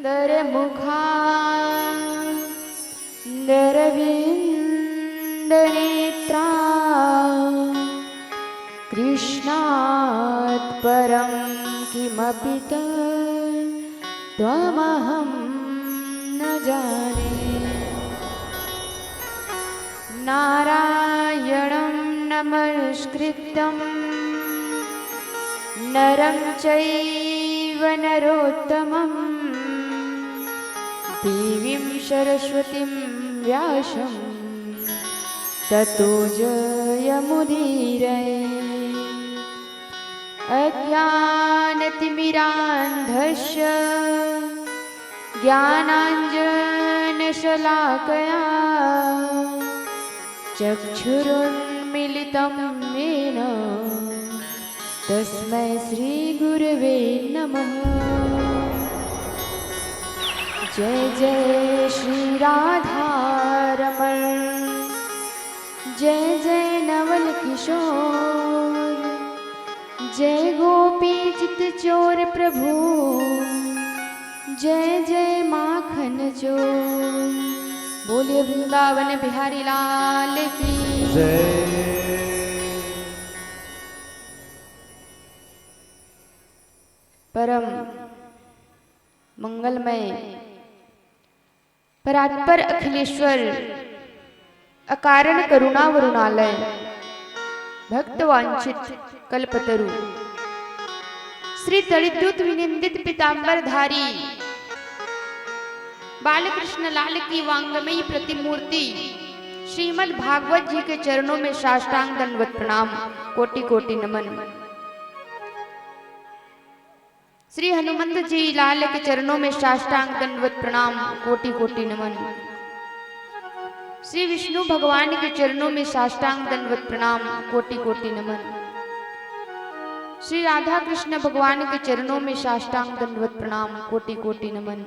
मुखान्दरविन्दनेत्रा कृष्णात् परं किमपि त्वमहं न जाने। नारायणं नमस्कृतं नरं चैव नरोत्तमं देवीं सरस्वतीं व्यासं ततो जयमुदीरये। अज्ञानतिमिरान्धस्य ज्ञानाञ्जनशलाकया चक्षुरुन्मीलितं येन तस्मै श्रीगुरवे नमः। जय जय श्री राधारमण, जय जय नवल किशोर, जय गोपी चित चोर प्रभु, जय जय माखन चोर। बोलिए वृंदावन बिहारी लाल की जय। परम मंगलमय परात्पर अखिलेश्वर अकारण करुणा वरुणालय भक्तवांछित कल्पतरु श्री तड़िद्युत विनिंदित पीतांबरधारी बालकृष्ण लाल की वांगमयी प्रतिमूर्ति श्रीमद् भागवत जी के चरणों में साष्टांग दंडवत प्रणाम, कोटि कोटि नमन। श्री हनुमंत जी लाल के चरणों में साष्टांग दंडवत प्रणाम, कोटि कोटि नमन। श्री विष्णु भगवान के चरणों में साष्टांग दंडवत प्रणाम, कोटि कोटि नमन। श्री राधा कृष्ण भगवान के चरणों में साष्टांग दंडवत प्रणाम, कोटि कोटि नमन।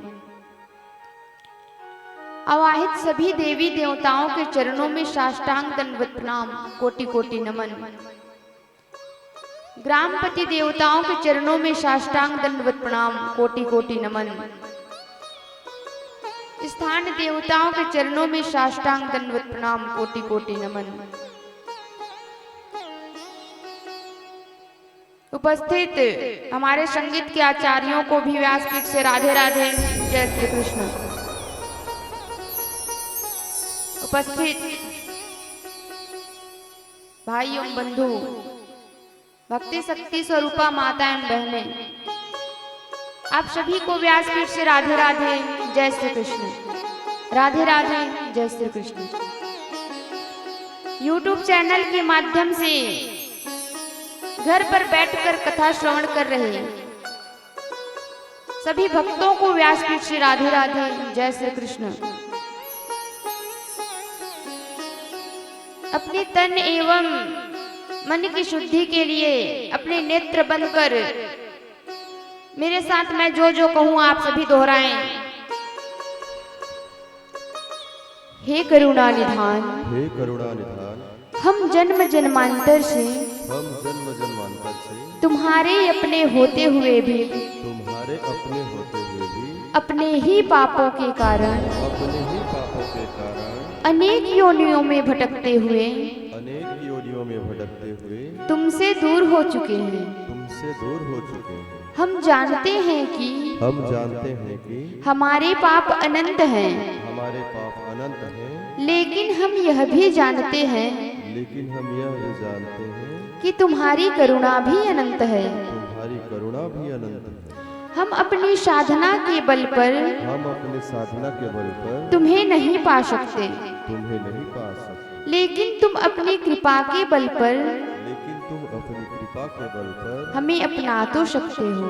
अवाहित सभी देवी देवताओं के चरणों में साष्टांग दंडवत प्रणाम, कोटि कोटि नमन। ग्रामपति देवताओं के चरणों में साष्टांग दंडवत प्रणाम, कोटि कोटि नमन। स्थान देवताओं के चरणों में साष्टांग दंडवत प्रणाम, कोटि कोटि नमन। उपस्थित हमारे संगीत के आचार्यों को भी व्यासपीठ से राधे राधे, जय श्री कृष्ण। उपस्थित भाई एवं बंधु, भक्ति शक्ति स्वरूपा माता एवं बहनें, आप सभी को व्यासपीठ से राधे राधे, जय श्री कृष्ण। राधे राधे, जय श्री कृष्ण। YouTube चैनल के माध्यम से घर पर बैठकर कथा श्रवण कर रहे सभी भक्तों को व्यासपीठ से राधे राधे, जय श्री कृष्ण। अपने तन एवं मन की शुद्धि के लिए अपने नेत्र बंद कर मेरे साथ मैं जो जो कहूं आप सभी दोहराएं। हे करुणा निधान, हे करुणा निधान, हम जन्म जन्मांतर से तुम्हारे अपने होते हुए भी अपने ही पापों के कारण अनेक योनियों में भटकते हुए तुमसे दूर हो चुके हैं। हम जानते हैं कि हमारे पाप अनंत हैं, लेकिन हम यह भी जानते हैं कि तुम्हारी करुणा भी अनंत है। हम अपनी साधना के बल पर तुम्हें नहीं पा सकते, लेकिन तुम अपनी कृपा के बल पर हमें अपना तो सकते हो।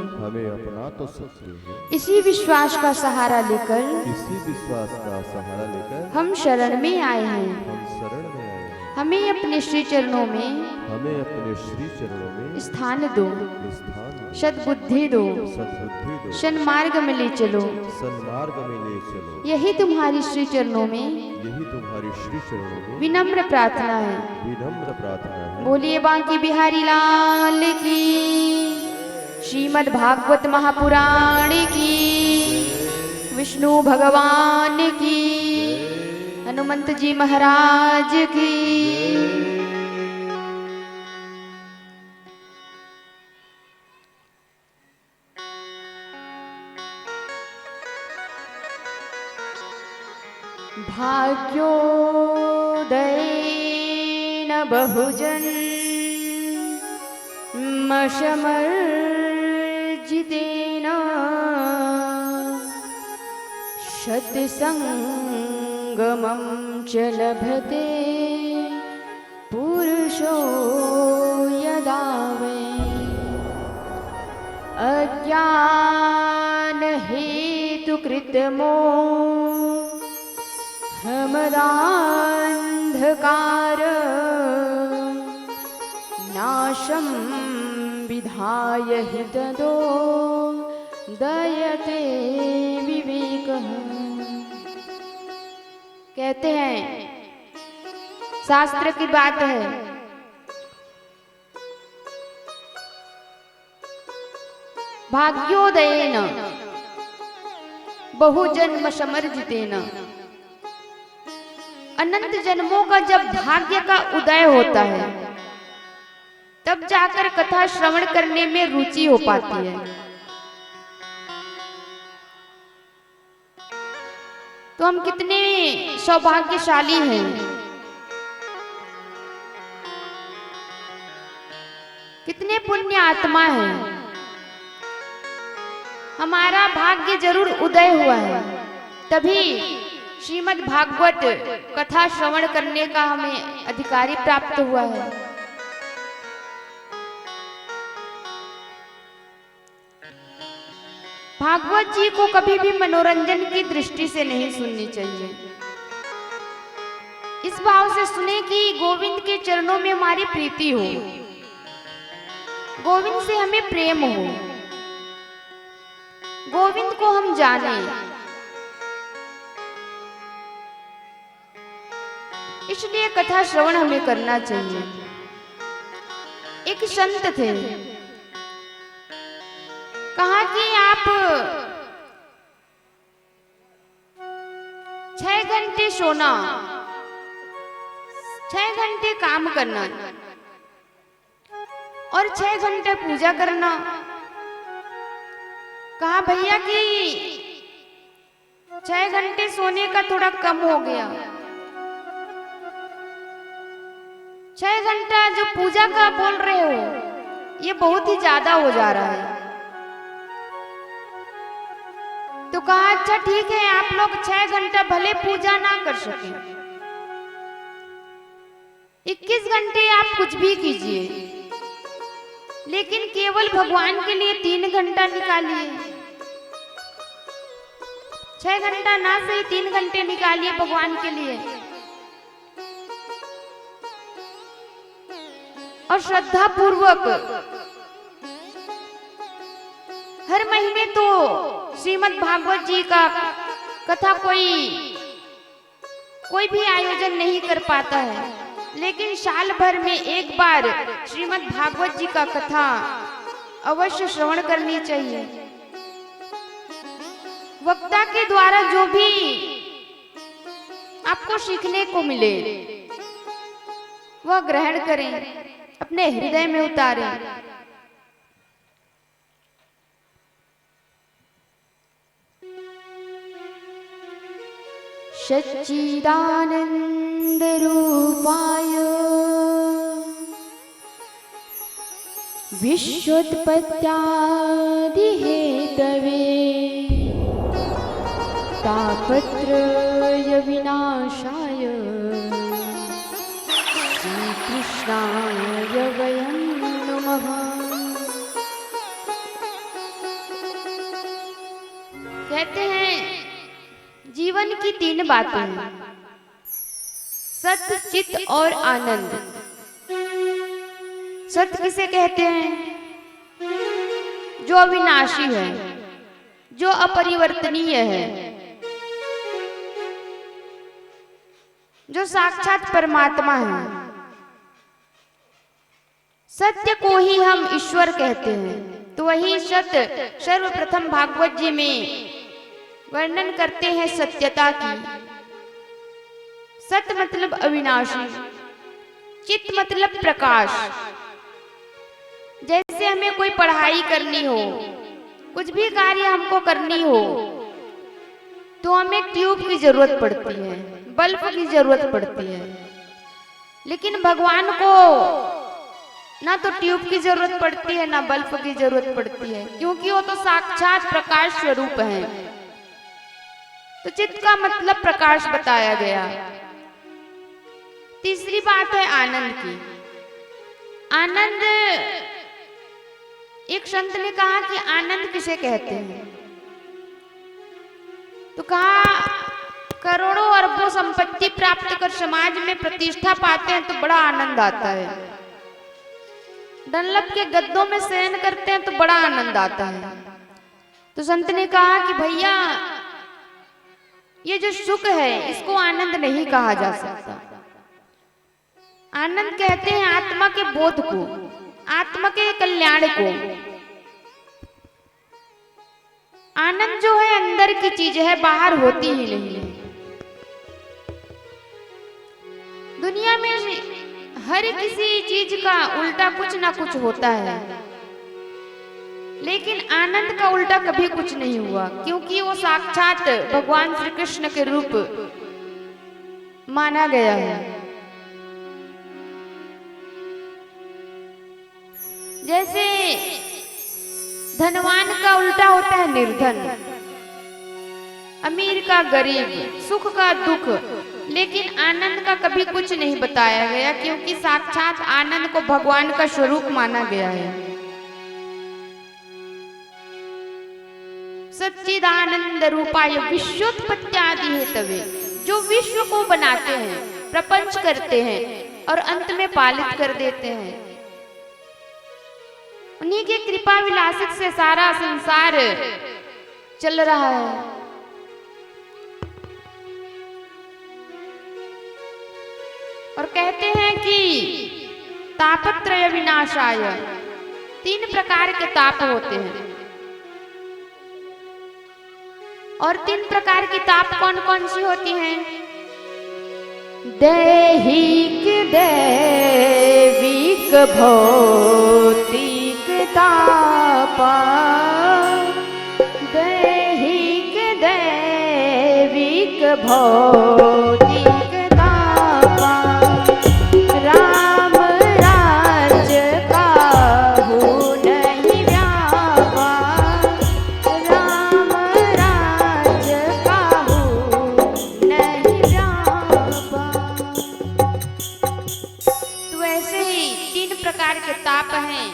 इसी विश्वास का सहारा लेकर हम शरण में आए हैं। हमें अपने श्री चरणों में स्थान दो, सद्बुद्धि दो, सन्मार्ग में ले चलो। यही तुम्हारी श्री चरणों में विनम्र प्रार्थना है। बोलिए बांकी बिहारी लाल की, श्रीमद् भागवत महापुराण की, विष्णु भगवान की, हनुमंत जी महाराज की। भाग्योदयेन बहुजन मशमर्जितेन सत्संगमं च लभते पुरुषो यदा वै अज्ञान हेतुकृतमो हमदान्धकार नाशं विधाय हि तदो दयते विवेकः। कहते हैं शास्त्र की बात है, भाग्योदयेन बहुजन्म समर्जितेन, अनंत जन्मों का जब भाग्य का उदय होता है तब जाकर कथा श्रवण करने में रुचि हो पाती है। तो हम कितने सौभाग्यशाली हैं, कितने पुण्य आत्मा हैं। हमारा भाग्य जरूर उदय हुआ है, तभी श्रीमद् भागवत कथा श्रवण करने का हमें अधिकारी प्राप्त हुआ है। भागवत जी को कभी भी मनोरंजन की दृष्टि से नहीं सुननी चाहिए। इस भाव से सुने कि गोविंद के चरणों में हमारी प्रीति हो, गोविंद से हमें प्रेम हो, गोविंद को हम जाने। इसलिए कथा श्रवण हमें करना चाहिए। एक संत थे, कहा कि आप 6 घंटे सोना, 6 घंटे काम करना और 6 घंटे पूजा करना। कहा भैया कि 6 घंटे सोने का थोड़ा कम हो गया, 6 घंटा जो पूजा का बोल रहे हो ये बहुत ही ज्यादा हो जा रहा है। तो कहा अच्छा ठीक है, आप लोग 6 घंटा भले पूजा ना कर सके, 21 घंटे आप कुछ भी कीजिए, लेकिन केवल भगवान के लिए 3 घंटा निकालिए। 6 घंटा ना सही 3 घंटे निकालिए भगवान के लिए। और श्रद्धा पूर्वक हर महीने तो श्रीमद् भागवत जी का कथा कोई भी आयोजन नहीं कर पाता है, लेकिन साल भर में एक बार श्रीमद् भागवत जी का कथा अवश्य श्रवण करनी चाहिए। वक्ता के द्वारा जो भी आपको सीखने को मिले वह ग्रहण करें, अपने हृदय में उतारें। सच्चिदानंद रूपाय विश्वोत्पत्त्यादि हेतवे तापत्रय विनाशाय श्रीकृष्णाय वयं नमः। कहते हैं जीवन की 3 बातें हैं, सत्य, चित्त और आनंद। सत्य किसे कहते हैं? जो अविनाशी है, जो अपरिवर्तनीय है, जो साक्षात परमात्मा है। सत्य को ही हम ईश्वर कहते हैं। तो वही सत्य सर्वप्रथम भागवत जी में वर्णन करते हैं सत्यता की। सत मतलब अविनाशी, चित मतलब प्रकाश। जैसे हमें कोई पढ़ाई करनी हो, कुछ भी कार्य हमको करनी हो, तो हमें ट्यूब की जरूरत पड़ती है, बल्ब की जरूरत पड़ती है। लेकिन भगवान को ना तो ट्यूब की जरूरत पड़ती है ना बल्ब की जरूरत पड़ती है, क्योंकि वो तो साक्षात प्रकाश स्वरूप है। तो चित्त का मतलब प्रकाश बताया गया। तीसरी बात है आनंद की। आनंद, एक संत ने कहा कि आनंद किसे कहते हैं, तो कहा करोड़ों अरबों संपत्ति प्राप्त कर समाज में प्रतिष्ठा पाते हैं तो बड़ा आनंद आता है। डनलप के गद्दों में शयन करते हैं तो बड़ा आनंद आता है। तो संत ने कहा कि भैया ये जो सुख है इसको आनंद नहीं कहा जा सकता। आनंद कहते हैं आत्मा के बोध को, आत्मा के कल्याण को। आनंद जो है अंदर की चीज है, बाहर होती ही नहीं है। दुनिया में हर किसी चीज का उल्टा कुछ ना कुछ होता है, लेकिन आनंद का उल्टा कभी कुछ नहीं हुआ, क्योंकि वो साक्षात भगवान श्री कृष्ण के रूप माना गया है। जैसे धनवान का उल्टा होता है निर्धन, अमीर का गरीब, सुख का दुख, लेकिन आनंद का कभी कुछ नहीं बताया गया, क्योंकि साक्षात आनंद को भगवान का स्वरूप माना गया है। सच्चिदानंद रूपाय विश्वोत्पत्त्यादि हेतवे, जो विश्व को बनाते हैं, प्रपंच करते हैं और अंत में पालित कर देते हैं, उन्हीं के कृपा विलासित से सारा संसार चल रहा है। और कहते हैं कि तापत्रय विनाशाय, 3 प्रकार के ताप होते हैं। और 3 प्रकार की ताप कौन कौन सी होती हैं? दैहिक, दैविक, भौतिक ताप। दैहिक, दैविक, भौतिक ताप। राम राज्य काहू नहीं व्यापा, राम राज्य काहू नहीं व्यापा। तो ऐसे ही 3 प्रकार के ताप हैं।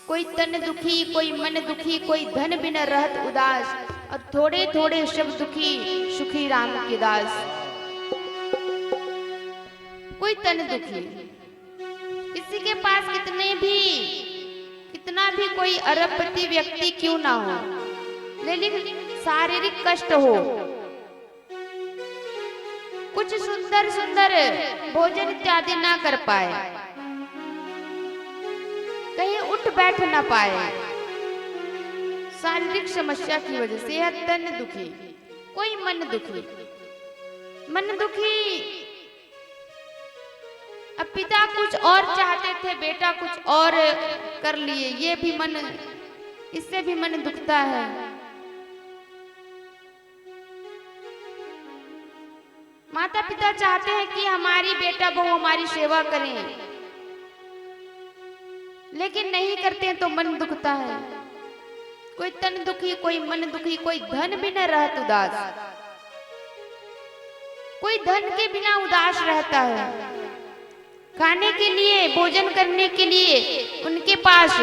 कोई तन दुखी, कोई मन दुखी, कोई धन बिन रहत उदास, और थोड़े थोड़े शब दुखी सुखी राम के दास। कोई तन दुखी, किसी के पास कितना भी कोई अरबपति व्यक्ति क्यों ना हो, लेकिन शारीरिक कष्ट हो, कुछ सुंदर सुंदर भोजन इत्यादि ना कर पाए, कहीं उठ बैठ ना पाए, शारीरिक समस्या की वजह से यह तन दुखी। कोई मन दुखी, मन दुखी, अब पिता कुछ और चाहते थे, बेटा कुछ और कर लिए, ये भी मन, इससे भी मन दुखता है। माता पिता चाहते हैं कि हमारी बेटा बहू हमारी सेवा करें, लेकिन नहीं करते हैं तो मन दुखता है। कोई तन दुखी, कोई मन दुखी, कोई धन भी न रहत उदास। कोई धन के बिना उदास रहता है, खाने के लिए, भोजन करने के लिए उनके पास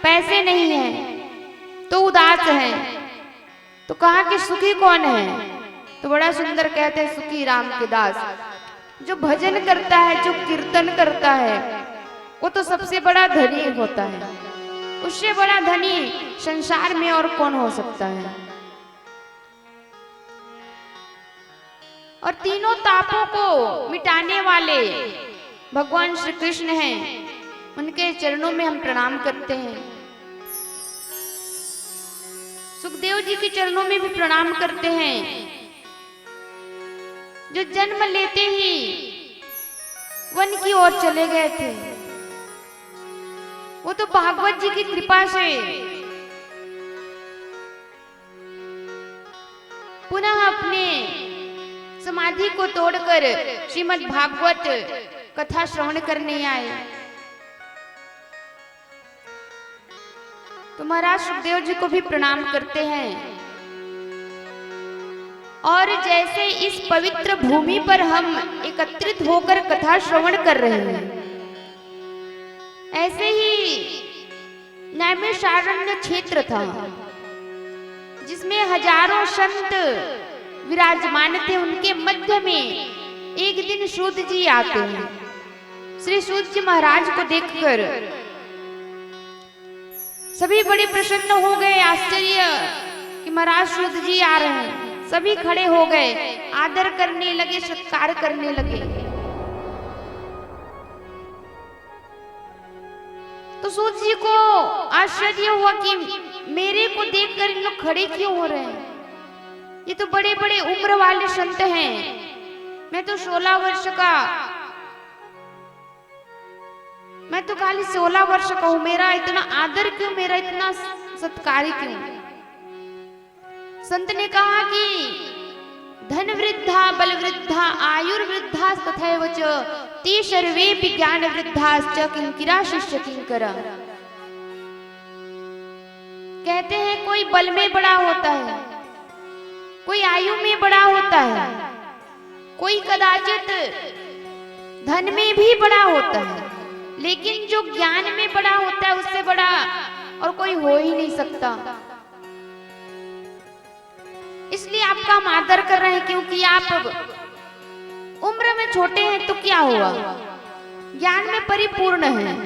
पैसे नहीं हैं तो उदास हैं। तो कहा कि सुखी कौन है? तो बड़ा सुंदर कहते हैं, सुखी राम के दास। जो भजन करता है, जो कीर्तन करता है, वो तो सबसे बड़ा धनी होता है। उससे बड़ा धनी संसार में और कौन हो सकता है? और तीनों तापों को मिटाने वाले भगवान श्री कृष्ण हैं। उनके चरणों में हम प्रणाम करते हैं। सुखदेव जी के चरणों में भी प्रणाम करते हैं, जो जन्म लेते ही वन की ओर चले गए थे। वो तो भागवत जी की कृपा से पुनः अपने समाधि को तोड़कर श्रीमद् भागवत कथा श्रवण करने आए। तो महाराज सुखदेव जी को भी प्रणाम करते हैं। और जैसे इस पवित्र भूमि पर हम एकत्रित होकर कथा श्रवण कर रहे हैं, ऐसे ही नैमिषारण्य क्षेत्र था जिसमें हजारों संत विराजमान थे। उनके मध्य में एक दिन सूत जी आते हैं। श्री सूत जी महाराज को देखकर सभी बड़े प्रसन्न हो गए। आश्चर्य कि महाराज सूत जी आ रहे हैं। सभी खड़े हो गए, आदर करने लगे, सत्कार करने लगे। तो सूत जी को आश्चर्य हुआ कि मेरे को देखकर इन लोग खड़े क्यों हो रहे हैं? ये तो बड़े बड़े उम्र वाले संत हैं, मैं तो 16 वर्ष का, मैं तो खाली 16 वर्ष का हूं, मेरा इतना आदर क्यों, मेरा इतना सत्कार क्यों? संत ने कहा कि धन वृद्धा, बल वृद्धा, आयुर्वृद्धा तथैव च ते सर्वेपि ज्ञान वृद्धाश्च किंकिरा शिष्य किंकरा। कहते हैं कोई बल में बड़ा होता है, कोई आयु में बड़ा होता है, कोई कदाचित धन में भी बड़ा होता है, लेकिन जो ज्ञान में बड़ा होता है उससे बड़ा और कोई हो ही नहीं सकता। इसलिए आपका हम आदर कर रहे हैं, क्योंकि आप उम्र में छोटे हैं तो क्या हुआ, ज्ञान में परिपूर्ण हैं।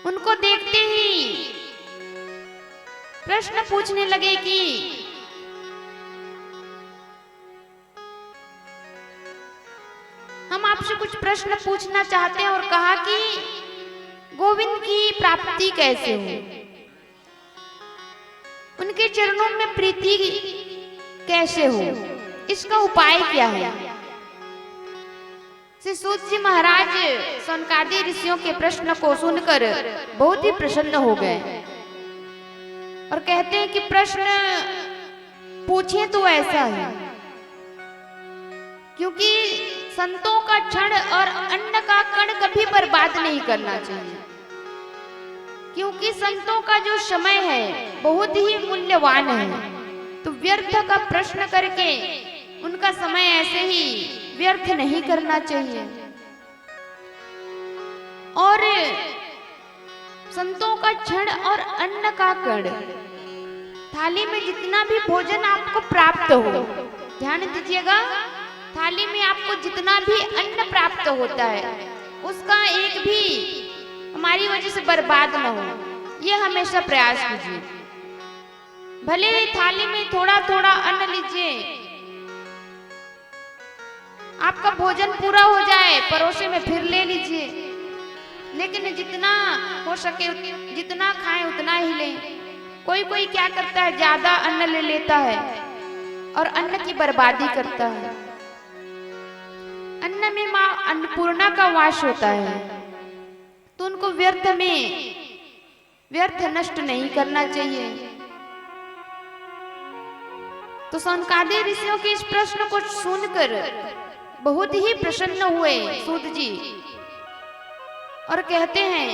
उनको देखते ही प्रश्न पूछने लगे कि हम आपसे कुछ प्रश्न पूछना चाहते हैं। और कहा कि गोविंद की प्राप्ति कैसे हो, उनके चरणों में प्रीति कैसे हो, इसका उपाय क्या है? श्री सूत जी महाराज सनकादि ऋषियों के प्रश्न को सुनकर बहुत ही प्रसन्न हो गए और कहते हैं कि प्रश्न पूछे तो ऐसा है, क्योंकि संतों का क्षण और अन्न का कण कभी बर्बाद नहीं करना चाहिए, क्योंकि संतों का जो समय है बहुत ही मूल्यवान है। तो व्यर्थ का प्रश्न करके उनका समय ऐसे ही व्यर्थ नहीं करना चाहिए। और संतों का क्षण और अन्न का कण, थाली में जितना भी भोजन आपको प्राप्त हो, ध्यान दीजिएगा, थाली में आपको जितना भी अन्न प्राप्त होता है उसका एक भी हमारी वजह से बर्बाद न हो, ये हमेशा प्रयास कीजिए। भले ही थाली में थोड़ा थोड़ा अन्न लीजिए, आपका भोजन पूरा हो जाए परोसे में फिर ले लीजिए, लेकिन जितना हो सके जितना खाएं उतना ही लें। कोई कोई क्या करता है, ज्यादा अन्न ले लेता है और अन्न की बर्बादी करता है। अन्न में मां अन्नपूर्णा का वास होता है, तो उनको व्यर्थ नष्ट नहीं करना चाहिए। तो सनकादि ऋषियों के इस प्रश्न को सुनकर बहुत ही प्रसन्न हुए सूत जी और कहते हैं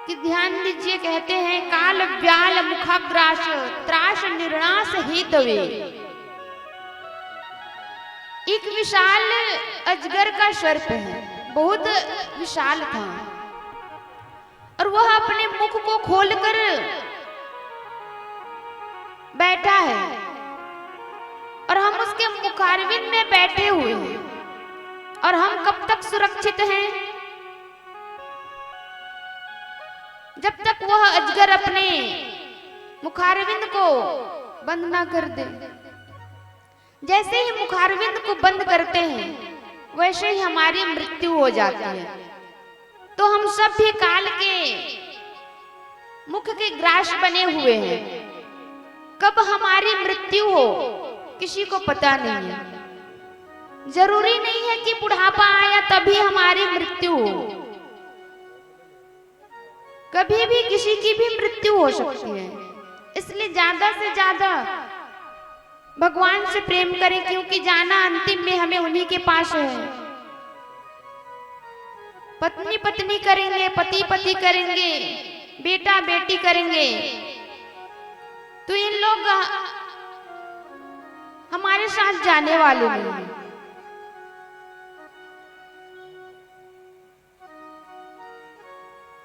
कि ध्यान दीजिए, कहते हैं काल व्याल मुखाग्रास त्रास निर्णास हेतवे। एक विशाल अजगर का सर्प है, बहुत विशाल था, और वह अपने मुख को खोलकर बैठा है और हम उसके मुखारविंद में बैठे हुए हैं, और हम कब तक सुरक्षित हैं? जब तक वह अजगर अपने मुखारविंद को बंद ना कर दे। जैसे ही मुखारविंद को बंद करते हैं वैसे ही हमारी मृत्यु हो जाती है। तो हम सब भी काल के मुख के ग्रास बने हुए हैं। कब हमारी मृत्यु हो किसी को पता नहीं है। जरूरी नहीं है कि बुढ़ापा आया तभी हमारी मृत्यु हो। कभी भी किसी की भी मृत्यु हो सकती है। इसलिए ज्यादा से ज्यादा भगवान से प्रेम करें, क्योंकि जाना अंतिम में हमें उन्हीं के पास है। पत्नी पत्नी करेंगे, पति पति करेंगे, बेटा बेटी करेंगे, तो इन लोग हमारे साथ जाने वाले नहीं हैं।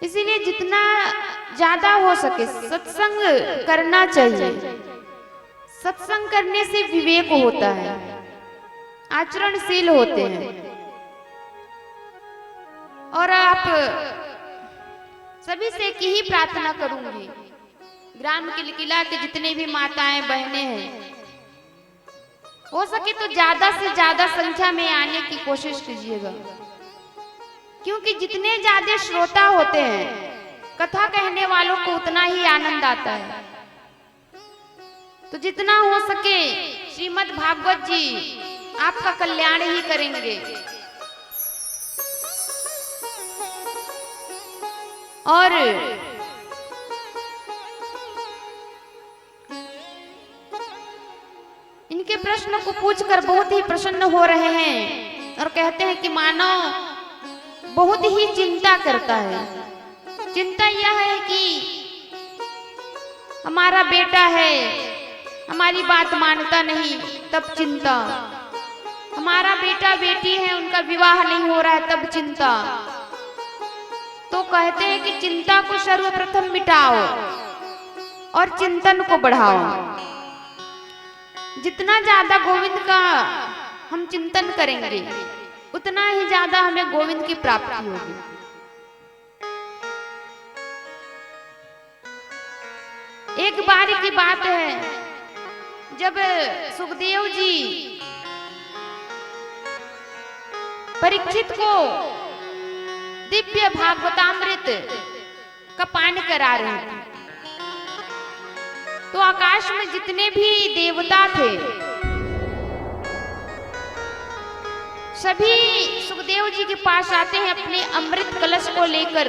इसीलिए जितना ज्यादा हो सके सत्संग करना चाहिए। सत्संग करने से विवेक होता है, आचरणशील होते हैं। और आप सभी से एक ही प्रार्थना करूंगी, ग्राम किलकिला के जितने भी माताएं बहनें हैं, हो सके तो ज्यादा से ज्यादा संख्या में आने की कोशिश कीजिएगा, क्योंकि जितने ज्यादा श्रोता होते हैं कथा कहने वालों को उतना ही आनंद आता है। तो जितना हो सके श्रीमद् भागवत जी आपका कल्याण ही करेंगे। और इनके प्रश्न को पूछकर बहुत ही प्रसन्न हो रहे हैं और कहते हैं कि मानव बहुत ही चिंता करता है। चिंता यह है कि हमारा बेटा है, हमारी बात मानता नहीं, तब चिंता। हमारा बेटा बेटी है, उनका विवाह नहीं हो रहा है, तब चिंता। तो कहते हैं कि चिंता को सर्वप्रथम मिटाओ और चिंतन को बढ़ाओ। जितना ज्यादा गोविंद का हम चिंतन करेंगे उतना ही ज्यादा हमें गोविंद की प्राप्ति होगी। एक बार की बात है, जब सुखदेव जी परीक्षित को दिव्य भागवतामृत का पान करा रहे थे, तो आकाश में जितने भी देवता थे सभी सुखदेव जी के पास आते हैं अपने अमृत कलश को लेकर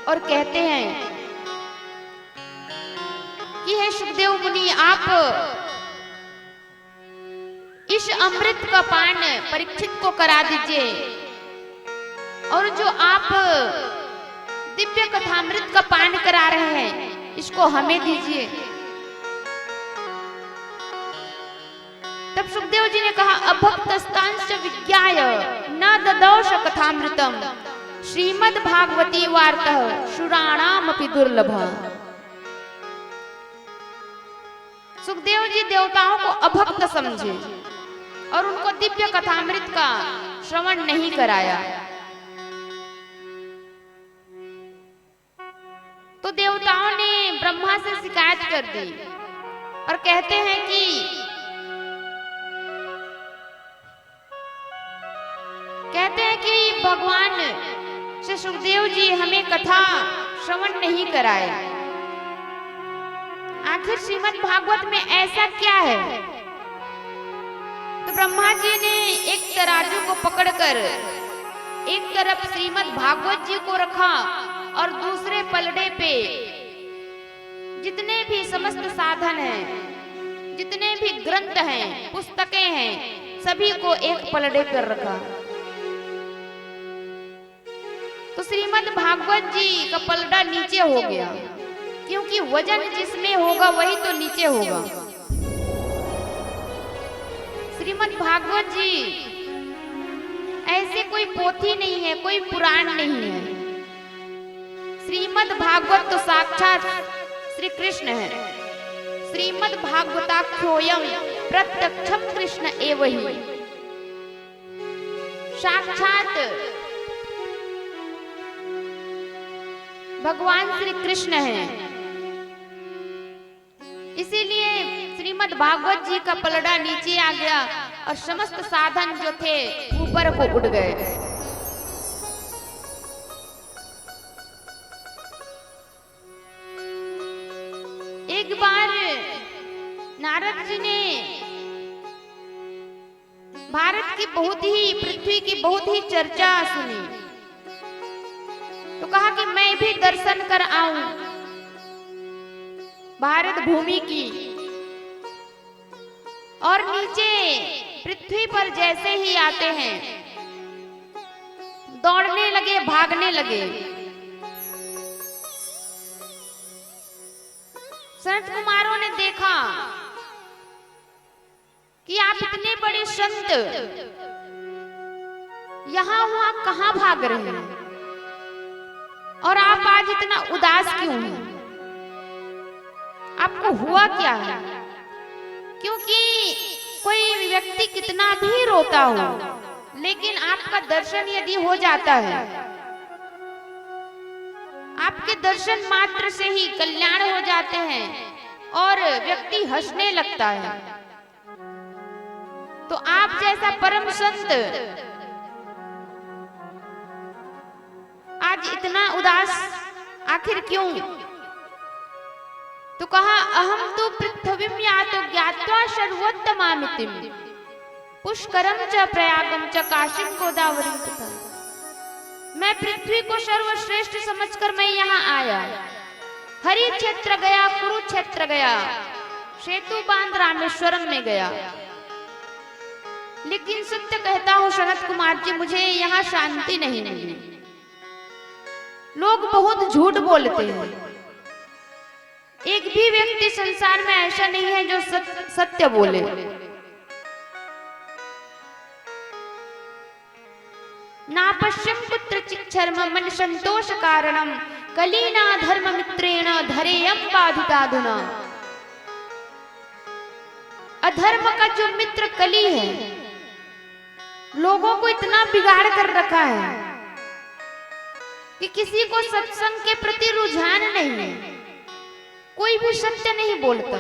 और कहते हैं कि हे सुखदेव मुनि, आप इस अमृत का पान परीक्षित को करा दीजिए, और जो आप दिव्य कथामृत का पान करा रहे हैं इसको हमें दीजिए। तब सुखदेव जी ने कहा, अभक्तस्तांश्च विज्ञाय न ददौश कथामृतम श्रीमद् भागवती वार्तः शुराणामपि दुर्लभा। सुखदेव जी देवताओं को अभक्त समझे और उनको दिव्य कथामृत का श्रवण नहीं कराया। तो देवताओं ने ब्रह्मा से शिकायत कर दी और कहते हैं कि भगवान से सुखदेव जी हमें कथा श्रवण नहीं कराए। आखिर श्रीमद् भागवत में ऐसा क्या है? तो ब्रह्मा जी ने एक तराजू को पकड़कर एक तरफ श्रीमद् भागवत जी को रखा और दूसरे पलड़े पे जितने भी समस्त साधन हैं, जितने भी ग्रंथ हैं, पुस्तकें हैं, सभी को एक पलड़े पर रखा। तो श्रीमद् भागवत जी का पलड़ा नीचे हो गया, क्योंकि वजन जिसमें होगा वही तो नीचे होगा। श्रीमद् भागवत जी ऐसे कोई पोथी नहीं है, कोई पुराण नहीं है। श्रीमद् भागवत तो साक्षात श्री कृष्ण है। श्रीमद् भागवताख्योयम प्रत्यक्षम कृष्ण एव ही। साक्षात भगवान श्री कृष्ण है। इसीलिए श्रीमद् भागवत जी का पलड़ा नीचे आ गया और समस्त साधन जो थे ऊपर को उड़ गए। एक बार नारद जी ने भारत की बहुत ही, पृथ्वी की बहुत ही चर्चा सुनी, तो कहा कि मैं भी दर्शन कर आऊं भारत भूमि की। और नीचे पृथ्वी पर जैसे ही आते हैं दौड़ने लगे, भागने लगे। संत कुमारों ने देखा कि आप इतने बड़े संत यहां वहां कहां भाग रहे हैं और आप आज इतना उदास क्यों हैं? आपको हुआ क्या है? क्योंकि कोई व्यक्ति कितना भी रोता हो, लेकिन आपका दर्शन यदि हो जाता है, आपके दर्शन मात्र से ही कल्याण हो जाते हैं और व्यक्ति हंसने लगता है। तो आप जैसा परम संत आज इतना उदास आखिर क्यों? तो कहा अहम तो पृथ्वीम यातो ज्ञात्वा सर्वोत्तमामितिम पुष्करम च प्रयागम च काशीम गोदावरीम तथा। मैं पृथ्वी को सर्वश्रेष्ठ समझकर मैं यहाँ आया। हरि क्षेत्र गया, कुरुक्षेत्र गया, सेतु बांध रामेश्वरम में गया, लेकिन सत्य कहता हूँ सनत कुमार जी, मुझे यहाँ शांति नहीं मिली। लोग बहुत झूठ बोलते हैं। एक भी व्यक्ति संसार में ऐसा नहीं है जो सत्य बोले। ना पश्यम कुत्रचित् शर्म मन संतोष कारणम कलीना धर्म मित्रेण धरेयम बाधिताधुना। अधर्म का जो मित्र कली है, लोगों को इतना बिगाड़ कर रखा है कि किसी को सत्संग के प्रति रुझान नहीं है। कोई भी सत्य नहीं बोलता।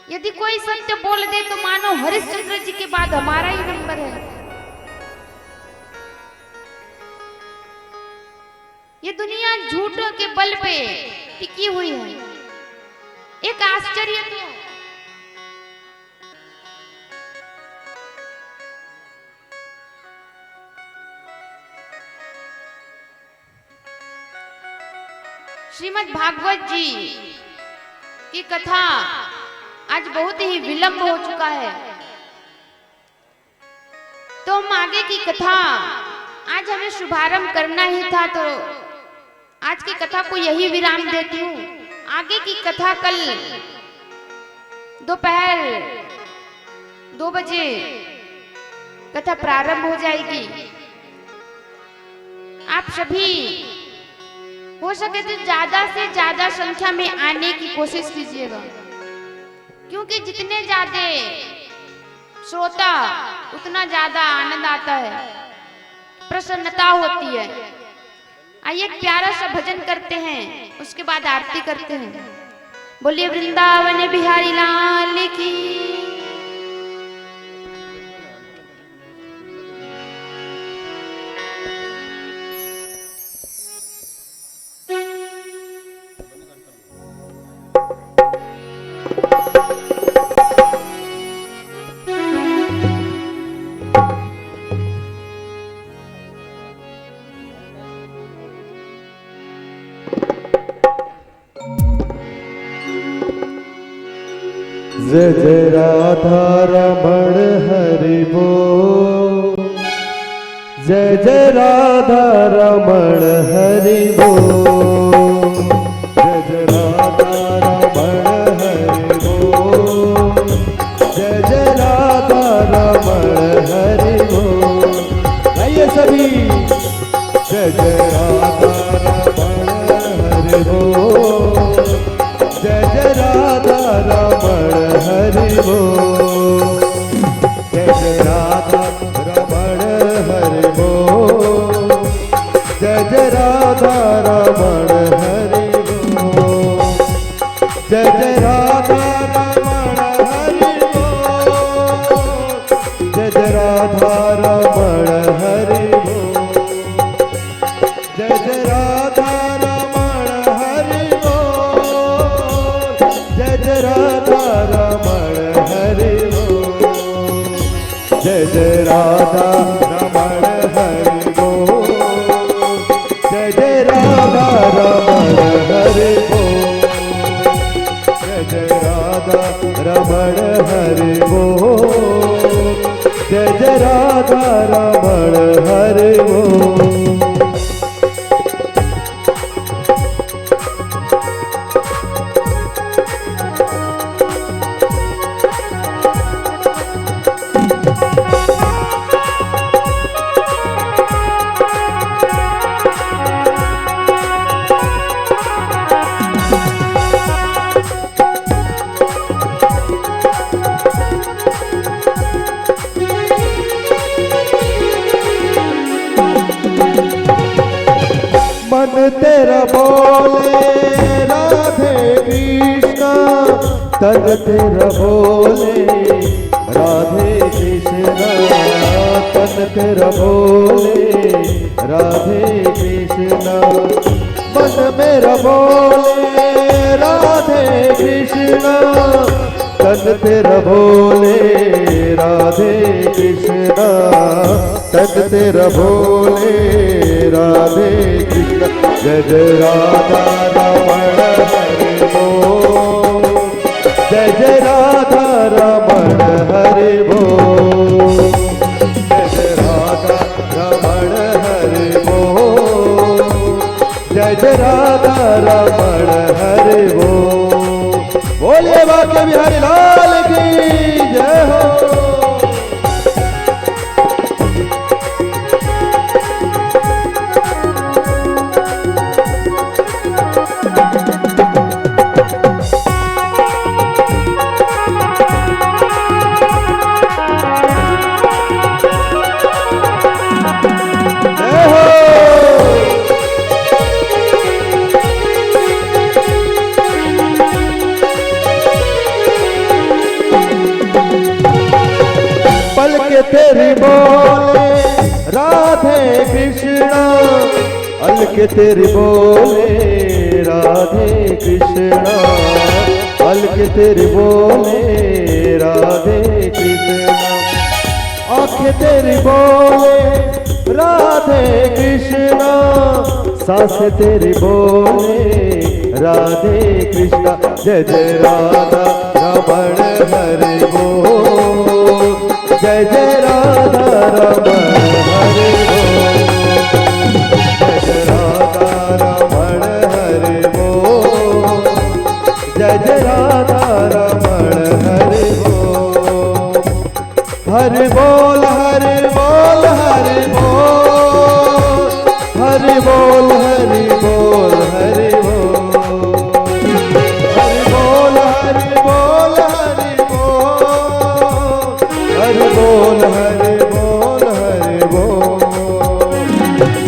यदि कोई सत्य बोल दे तो मानो हरिश्चंद्र जी के बाद हमारा ही नंबर है। ये दुनिया झूठों के बल पे टिकी हुई है। एक आश्चर्य तो श्रीमद् भागवत जी की कथा आज बहुत ही विलंब हो चुका है, तो हम आगे की कथा आज हमें शुभारंभ करना ही था, तो आज की कथा को यही विराम देती हूँ। आगे की कथा कल दोपहर 2 बजे कथा प्रारंभ हो जाएगी। आप सभी हो सके तो ज्यादा से ज्यादा संख्या में आने की कोशिश कीजिएगा, क्योंकि जितने ज्यादा श्रोता उतना ज्यादा आनंद आता है, प्रसन्नता होती है। आइए एक प्यारा सा भजन करते हैं, उसके बाद आरती करते हैं। बोलिए वृंदावन बिहारी लाल की। जय जय राधा रमण हरि बोल, जय जय राधा रमण हरि बोल, जय जय राधा रमण हरि बोल, जय जय राधा रमण हरि बोल। गाइए सभी, जय जय राधा रमण हरि बोल, जय जय राधा रमण हरि बोल, जय जय राधा रमण हरि बोल, जय जय राधा रमण हरि बोल, जय जय राधा रमण हरि बोल, जय जय राधा रमण हरि बोल, जय जय राधा रमण हरि बोल, जय जय राधा रमण हरि बोल। जय जय राधा रमण हरि बोल। जय जय राधा रमण हरि बोल। जय जय राधा रमण हरि बोल। जय जय राधा रमण हरि बोल। मन तेरा बोले राधे कृष्णा, तन तेरा बोले राधे कृष्णा, तन तेरा बोले राधे कृष्णा। मन मेरा बोले राधे कृष्णा, तन तेरा बोले राधे कृष्णा, तन तेरा बोले राधे कृष्णा। जय जय राधा रमण हरि बोल। जय जय राधा रमण हरि बोल। जय जय राधा रमण हरि बोल। जय जय राधा रमण हरि बोल। बोलिए बाके बिहारी लाल की जय हो। पल के तेरी बोले राधे कृष्णा, पल के तेरी बोले राधे कृष्णा, पल के तेरी बोले राधे कृष्णा। आंखें तेरी बोले राधे कृष्णा, सांसें तेरी बोले राधे कृष्णा। जय जय राधा रमण हरि बोल। जय जय राधा रमण हरि बोल। जय जय राधा रमण हरि बोल। जय जय राधा रमण हरि बोल। हरि बोल हरि बोल हरि बोल। हरि बोल हरि बोल हरि बोल। हरि बोल हरि बोल हरि बोल। हरि बोल हरि बोल हरि बोल।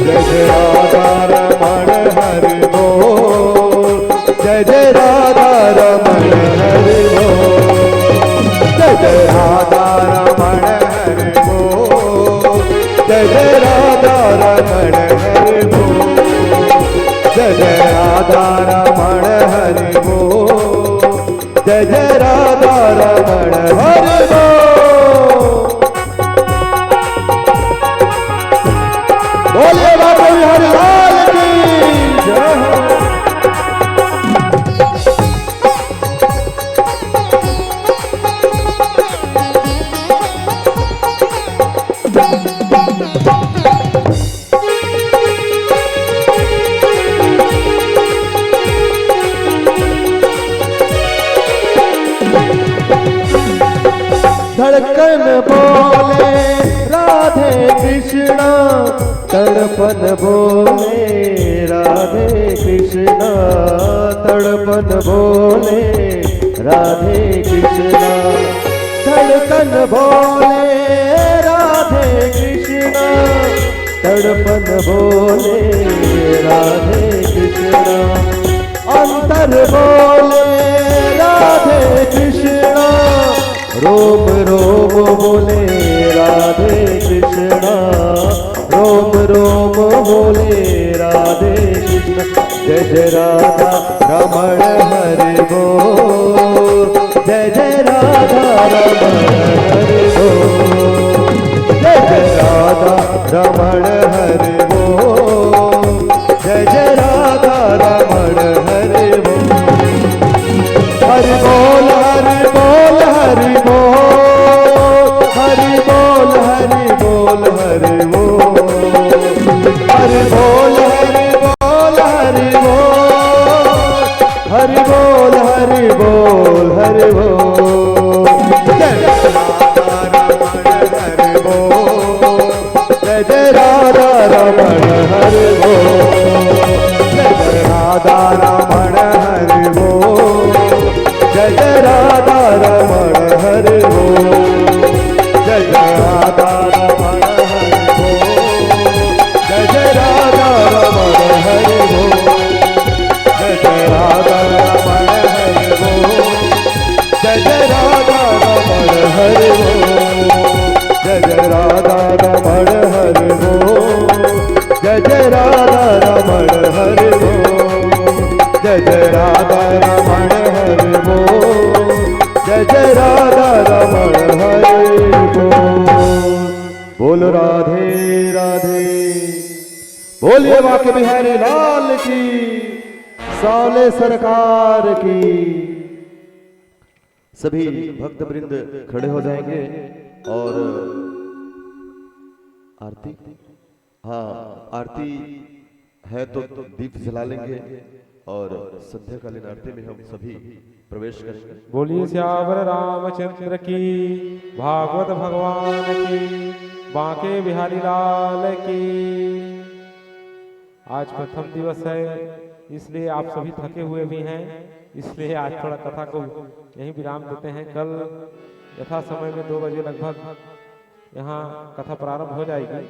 जय जय राधा रमण हरि बोल। जय जय राधा रमण हरि बोल। जय जय राधा रमण हरि बोल। जय जय राधा रमण हरि बोल। जय जय राधा रमण हरि बोल। जय जय राधा रमण हरि बोल। बोलिए बाबा बिहारी लाल की जय हो। धड़कन बोले राधे कृष्णा, तड़पन बोले राधे कृष्णा, तड़पन बोले राधे कृष्णा। धड़कन बोले राधे कृष्णा, तड़पन बोले राधे कृष्णा। अंतर बोले राधे कृष्णा, रोम रोम बोले राधे कृष्णा, रोम रोम बोले राधे कृष्णा। जय जय राधा रमण हरि बोल। बोल हरि बोल। जय राधा रमण हरि बोल, जय राधा रमण हरि बोल, जय राधा रमण हरि बोल, जय राधा रमण हरि बोल, जय राधा रमण हरि बोल, जय राधा रमण हरि बोल, जय राधा रमण हरि बोल, जय राधा रमण हरि बोल, जय राधा रमण हरि बोल, जय राधा रमण हरि बोल, जय राधा रमण हरि बोल, जय राधा रमण हरि बोल। बोल राधे राधे। बोलिए बाके बिहारी लाल की, साले सरकार की। सभी भक्त वृंद खड़े हो जाएंगे और आरती, हाँ आरती है तो दीप जला लेंगे और संध्याकालीन आरती में हम सभी प्रवेश करेंगे। बोलिए श्यावर रामचंद्र की, भागवत भगवान की, बांके बिहारी लाल की। आज प्रथम दिवस है, इसलिए आप सभी थके हुए भी हैं, इसलिए आज थोड़ा कथा को यहीं विराम देते हैं। कल यथा समय में 2 बजे लगभग यहाँ कथा प्रारंभ हो जाएगी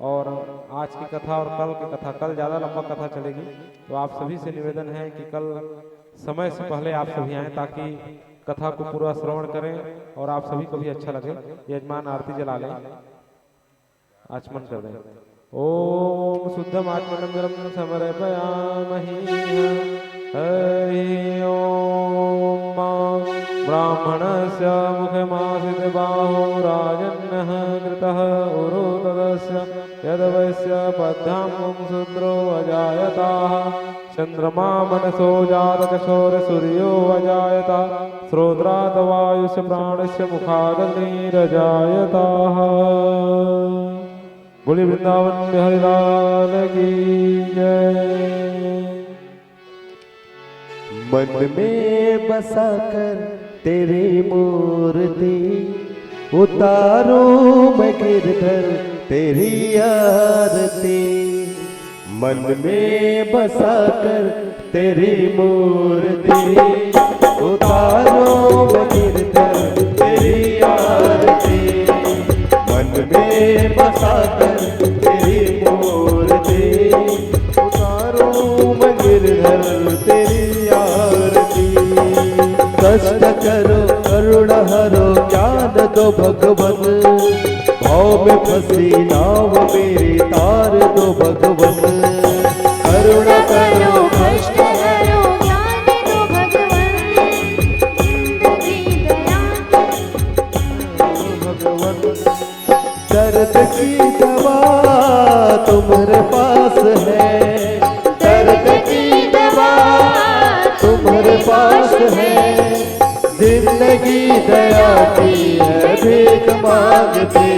और आज की कथा और कल की कथा, कल ज़्यादा लंबा कथा चलेगी, तो आप सभी से निवेदन है कि कल समय से पहले आप सभी आएँ ताकि कथा को पूरा श्रवण करें और आप सभी को भी अच्छा लगे। यजमान आरती जला लें, आचमन कर दें। ओम शुद्धम आत्मनंदरम समर्पयामहि। हरि ओम। ब्राह्मणस्य मुखमासीत् बाहो राजन्नः कृतः उरुतदस्य यदवस्य पद्धां शूद्रो अजायताः। चंद्रमा मनसो जातकशोर सूर्यो अजायता। श्रोत्रात् वायुस्य प्राणस्य मुखादग्निरजायताः। बोले वृंदावन बिहारी लाल की जय। मन में बसा कर तेरी मूर्ति उतारूं मैं गिरधर तेरी आरती। मन में बसा कर तेरी मूर्ति उतारूं मैं गिरधर तेरी आरती। मन में बसा कर तेरी मूर्ति उतारूं मैं गिरधर तेरी आरती। कष्ट करो करुणा हरो ज्ञान दो भगवन। भाव में फंसी नाव मेरी तार दो भगवन। करुणा करो कष्ट हरो ज्ञान दो भगवन। जिंदगी दया भगवन। दर्द की दवा तुम्हारे पास है। दर्द की दवा तुम्हारे पास है। जिंदगी दया की है भीख मांगते।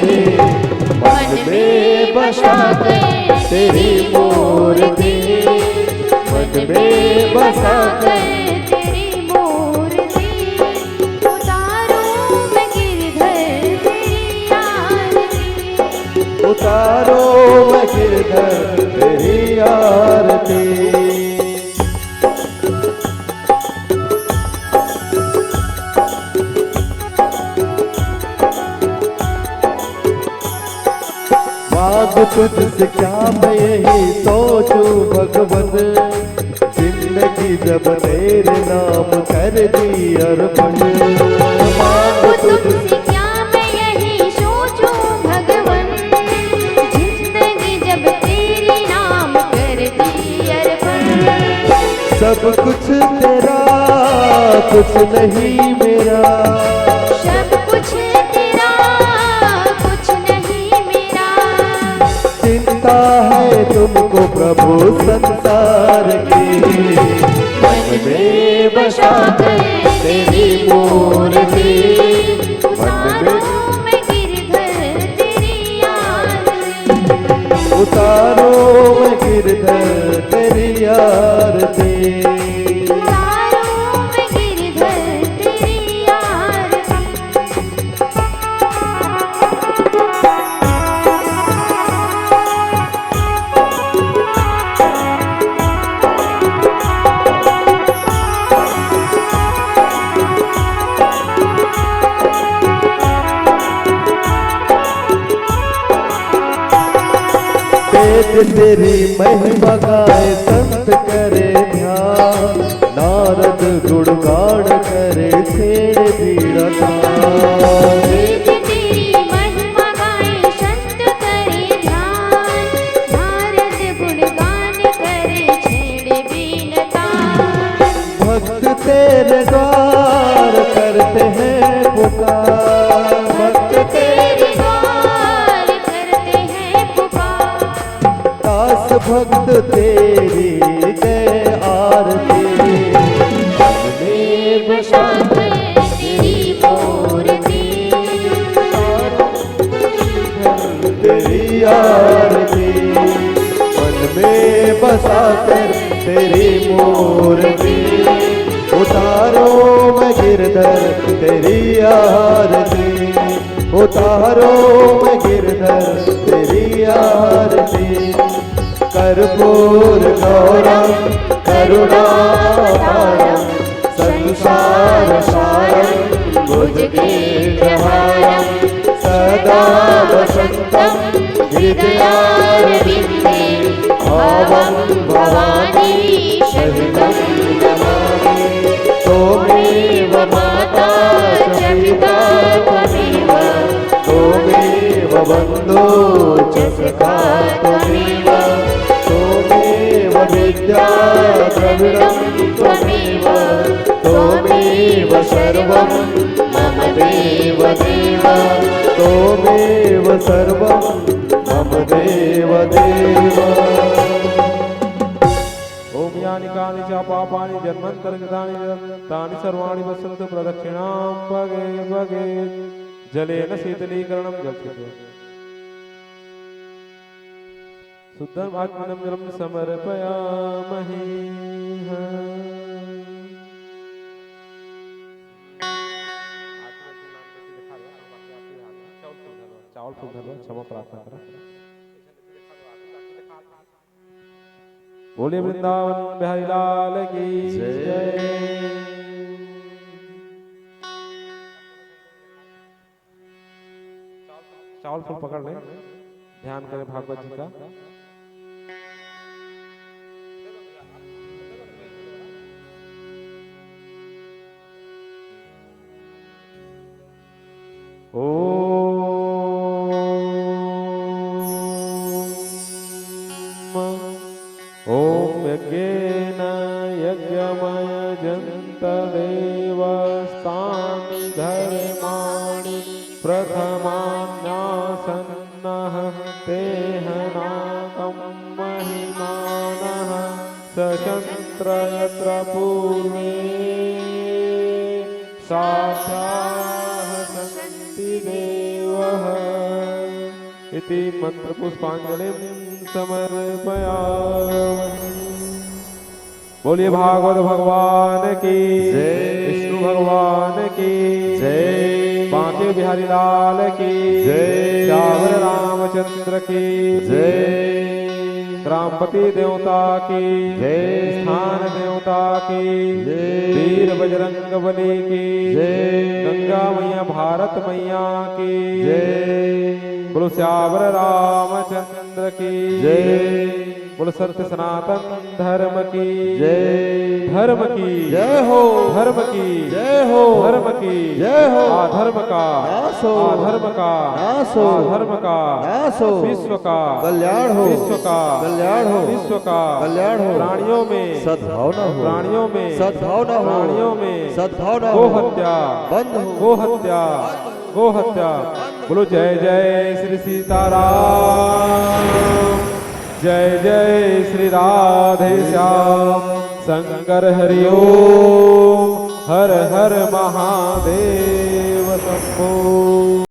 मन में बसा कर तेरी मूर्ति। मन में बसा कर तेरी मूर्ति उतारूं मैं गिरधर तेरी आरती। उतारो मैं गिरधर तेरी आरती। मांग तुझसे क्या मैं यही सोचूं भगवन। जिंदगी जब तेरे नाम कर दी अर्पण। मांग तुझसे क्या मैं यही सोचूं भगवन। जिंदगी जब तेरी नाम कर दी अर्पण। सब कुछ तेरा कुछ नहीं मेरा। सब कुछ तेरा कुछ नहीं मेरा। चिंता है तुमको प्रभु संसार की। मन में बसा कर तेरी मूर्ति। मन में मैं गिरधर तेरी आरती। उतारो मैं गिरधर तेरी आरती। उतारूं मैं गिरधर नित्य तेरी महिमा गाए संत करे ध्यान, नारद गुणगान करे छेड़े बीड़ा तान। नित्य तेरी महिमा गाए संत करे ध्यान, नारद गुणगान करे छेड़े बीन तान। भक्त तेरे द्वार करते हैं पुकार, भक्त तेरे द्वार करते हैं पुकार। दास भक्त तेरी गए आरती, देव शांत तेरी मूर्ति, तेरी आरती, मन में बसा कर तेरी मूर्ति, उतारो मैं गिरधर तेरी आरती, उतारो मैं गिरधर तेरी आरती। कर्पूर गौरम करुणावतारम, संसार सारम भुजगेन्द्रहारम, सदा वसंतम हृदयारविन्दे, भावं भवानी शरणं नमामि। त्वमेव माता च पिता त्वमेव, त्वमेव बन्धो च सखा त्वमेव, त्वमेव विद्या द्रविणं त्वमेव, त्वमेव सर्वं मम देव देव, त्वमेव सर्वं मम देव देव। ओम यानि कानि च पापानि जन्मान्तरकृतानि तानि सर्वाणि वसन्तु प्रदक्षिणां भगे भगे। जलेन शीतलीकरणं जलस्य शुद्धम् आत्मनं जलं समर्पयामहि। चावल फूल धरो, क्षमा प्रार्थना करो। बोले वृंदावन बिहारी लाल की जय। चावल फूल पकड़ लें, ध्यान करें भागवत जी का। ओम यज्ञेन यज्ञमयजन्त देवस्तानि धर्माणि प्रथमान्यासन्नः तेहनाकं महिमानः सशस्त्र यत्र पूर्वे साक्षाः सन्ति देवः इति मंत्रपुष्पांजलिं समर्पयामि। बोलिए भागवत भगवान की जय, विष्णु भगवान की जय, बांके बिहारी लाल की जय, श्यावर रामचंद्र की जय, ग्रामपति देवता की जय, स्थान देवता की जय, वीर बजरंग बली की जय, गंगा मैया भारत मैया की जय, बोलो श्यावर रामचंद्र की जय, बोलो सत्य सनातन धर्म की जय, धर्म की जय हो, धर्म की जय हो, धर्म की जय हो, अधर्म का नाश हो, अधर्म का नाश हो, अधर्म का नाश हो, विश्व का कल्याण हो, विश्व का कल्याण हो, विश्व का कल्याण हो, प्राणियों में सद्भावना हो, प्राणियों में सद्भावना हो, प्राणियों में सद्भावना हो, गोहत्या बंद हो, गोहत्या गोहत्या। बोलो जय जय श्री सीताराम, जय जय श्री राधे श्याम, शंकर हरिओम, हर हर महादेव शंभो।